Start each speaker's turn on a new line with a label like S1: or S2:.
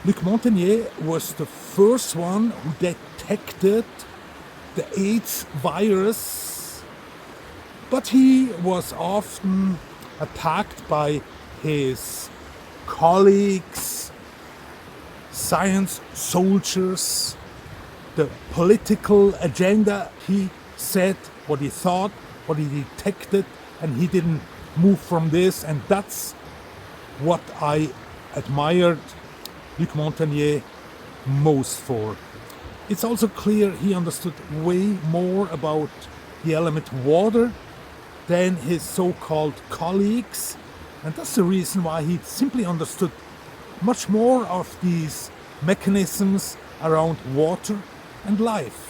S1: Luc Montagnier was the first one who detected the AIDS virus, but he was often attacked by his colleagues, science soldiers, the political agenda. He said what he thought, what he detected, and he didn't move from this. And that's what I admired Luc Montagnier most for. It's also clear he understood way more about the element water than his so-called colleagues, and that's the reason why he simply understood much more of these mechanisms around water and life.